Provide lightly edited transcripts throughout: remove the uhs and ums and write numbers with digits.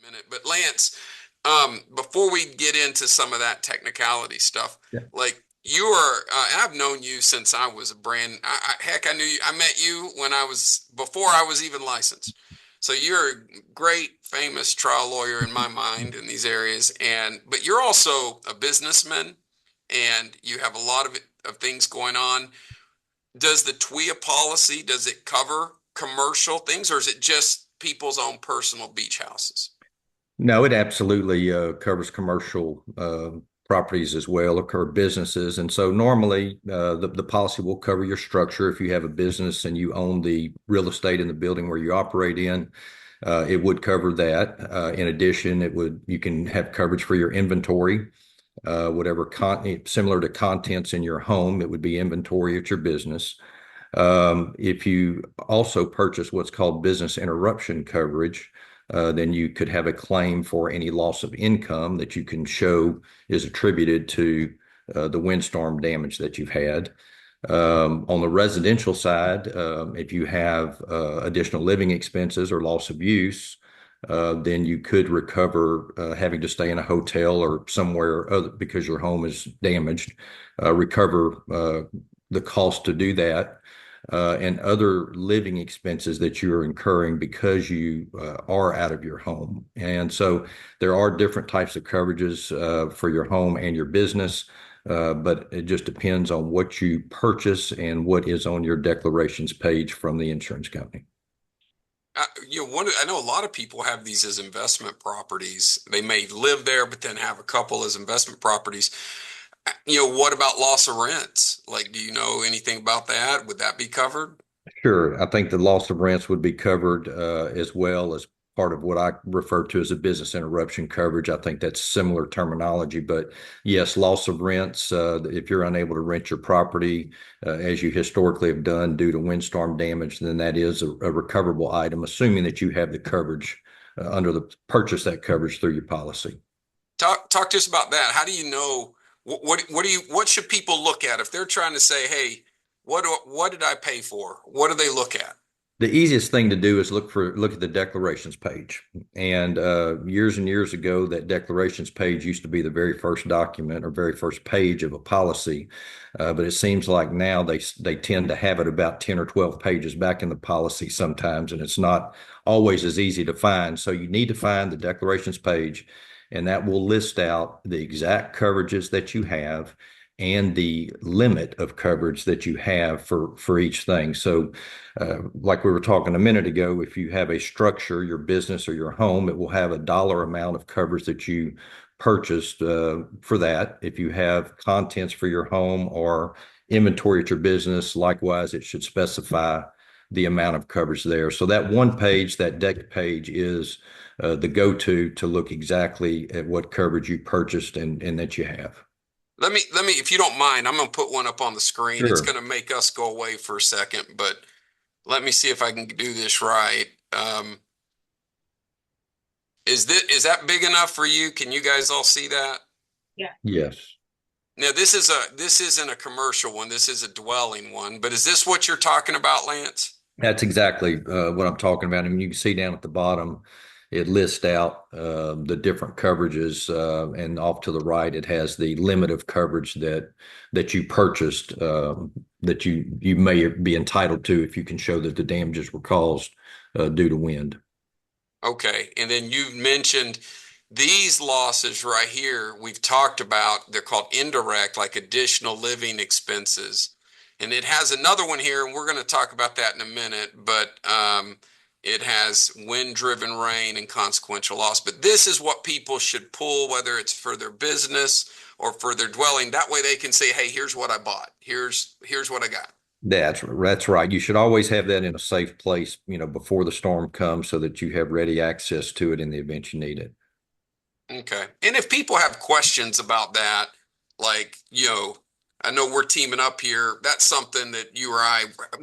minute. But Lance, before we get into some of that technicality stuff, Yeah. like you are, and I've known you since I was a heck, I knew you, I met you when before I was even licensed. So you're a great, famous trial lawyer in my mind in these areas. But you're also a businessman and you have a lot of things going on. Does the TWIA policy, does it cover commercial things or is it just people's own personal beach houses? No, it absolutely covers commercial properties as well, or businesses. And so normally the policy will cover your structure. If you have a business and you own the real estate in the building where you operate in, it would cover that. In addition, you can have coverage for your inventory, whatever similar to contents in your home, it would be inventory at your business. If you also purchase what's called business interruption coverage, then you could have a claim for any loss of income that you can show is attributed to the windstorm damage that you've had. On the residential side, if you have additional living expenses or loss of use, then you could recover having to stay in a hotel or somewhere other because your home is damaged, recover the cost to do that and other living expenses that you're incurring because you are out of your home. And so there are different types of coverages for your home and your business, but it just depends on what you purchase and what is on your declarations page from the insurance company. I know a lot of people have these as investment properties. They may live there, but then have a couple as investment properties. What about loss of rents? Like, do you know anything about that? Would that be covered? Sure. I think the loss of rents would be covered as well as part of what I refer to as a business interruption coverage. I think that's similar terminology, but yes, loss of rents, if you're unable to rent your property as you historically have done due to windstorm damage, then that is a recoverable item, assuming that you have the coverage purchase that coverage through your policy. Talk to us about that. How do you know what should people look at if they're trying to say, hey, what did I pay for? What do they look at? The easiest thing to do is look at the declarations page. And years and years ago, that declarations page used to be the very first document or very first page of a policy. But it seems like now they tend to have it about 10 or 12 pages back in the policy sometimes, and it's not always as easy to find. So you need to find the declarations page, and that will list out the exact coverages that you have and the limit of coverage that you have for each thing. So like we were talking a minute ago, if you have a structure, your business or your home, it will have a dollar amount of coverage that you purchased for that. If you have contents for your home or inventory at your business, likewise, it should specify the amount of coverage there. So that one page, that deck page is the go-to to look exactly at what coverage you purchased and that you have. Let me, if you don't mind, I'm going to put one up on the screen. It's Sure. going to make us go away for a second, but let me see if I can do this right. Is that big enough for you? Can you guys all see that? Yeah. Yes. Now this isn't a commercial one. This is a dwelling one. But is this what you're talking about, Lance? That's exactly what I'm talking about. And you can see down at the bottom, it lists out the different coverages, and off to the right, it has the limit of coverage that you purchased that you may be entitled to if you can show that the damages were caused due to wind. Okay. And then you mentioned these losses right here we've talked about. They're called indirect, like additional living expenses. And it has another one here, and we're going to talk about that in a minute, but it has wind-driven rain and consequential loss. But this is what people should pull, whether it's for their business or for their dwelling. That way they can say, hey, here's what I bought. Here's what I got. That's right. You should always have that in a safe place, before the storm comes so that you have ready access to it in the event you need it. Okay. And if people have questions about that, like, I know we're teaming up here. That's something that you or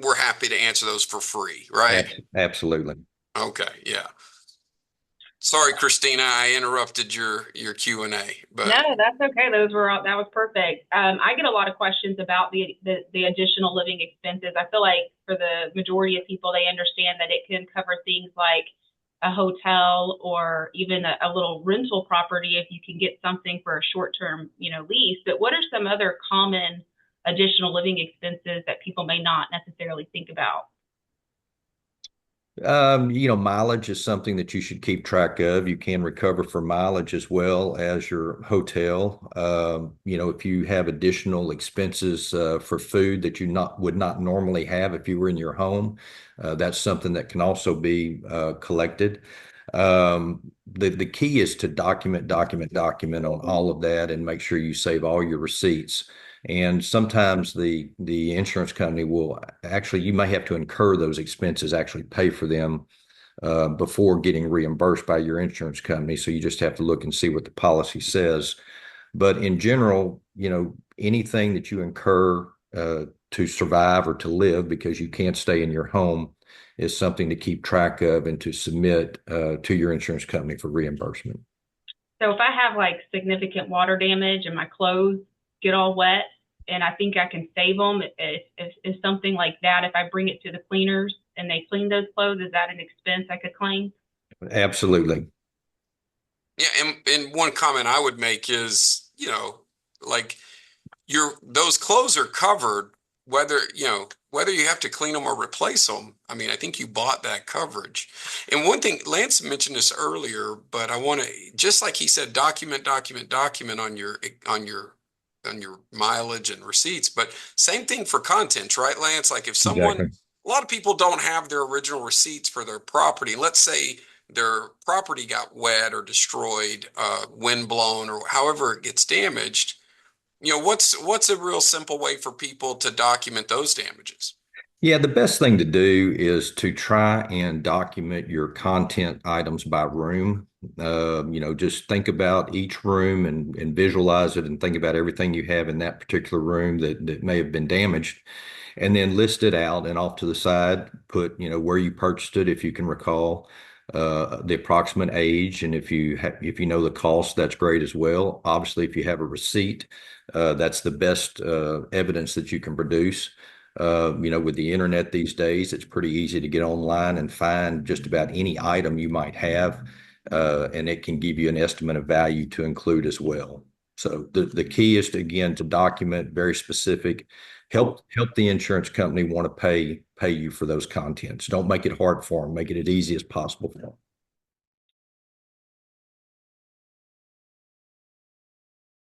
we're happy to answer those for free, right? Absolutely. Okay. Yeah. Sorry, Christina, I interrupted your Q&A, but No, that's okay. That was perfect. I get a lot of questions about the additional living expenses. I feel like for the majority of people, they understand that it can cover things like a hotel or even a little rental property if you can get something for a short-term, lease. But what are some other common additional living expenses that people may not necessarily think about? Mileage is something that you should keep track of. You can recover for mileage as well as your hotel. If you have additional expenses for food that you would not normally have if you were in your home, that's something that can also be collected. The key is to document on all of that and make sure you save all your receipts. And sometimes the insurance company will actually, you may have to incur those expenses, actually pay for them before getting reimbursed by your insurance company. So you just have to look and see what the policy says. But in general, anything that you incur to survive or to live because you can't stay in your home is something to keep track of and to submit to your insurance company for reimbursement. So if I have like significant water damage and my clothes get all wet and I think I can save them, is something like that, if I bring it to the cleaners and they clean those clothes, is that an expense I could claim? Absolutely. Yeah, and one comment I would make is, like those clothes are covered whether you have to clean them or replace them. I mean, I think you bought that coverage. And one thing, Lance mentioned this earlier, but I want to, just like he said, document on your mileage and receipts. But same thing for contents, right, Lance? Like if someone, Exactly. a lot of people don't have their original receipts for their property. Let's say their property got wet or destroyed, wind blown, or however it gets damaged. What's a real simple way for people to document those damages? Yeah, the best thing to do is to try and document your content items by room. Just think about each room and visualize it and think about everything you have in that particular room that may have been damaged. And then list it out and off to the side, put, where you purchased it, if you can recall, the approximate age. And if you know the cost, that's great as well. Obviously, if you have a receipt, that's the best evidence that you can produce. With the internet these days, it's pretty easy to get online and find just about any item you might have, and it can give you an estimate of value to include as well. So the key is to, again, to document very specific, help the insurance company want to pay you for those contents. Don't make it hard for them. Make it as easy as possible for them.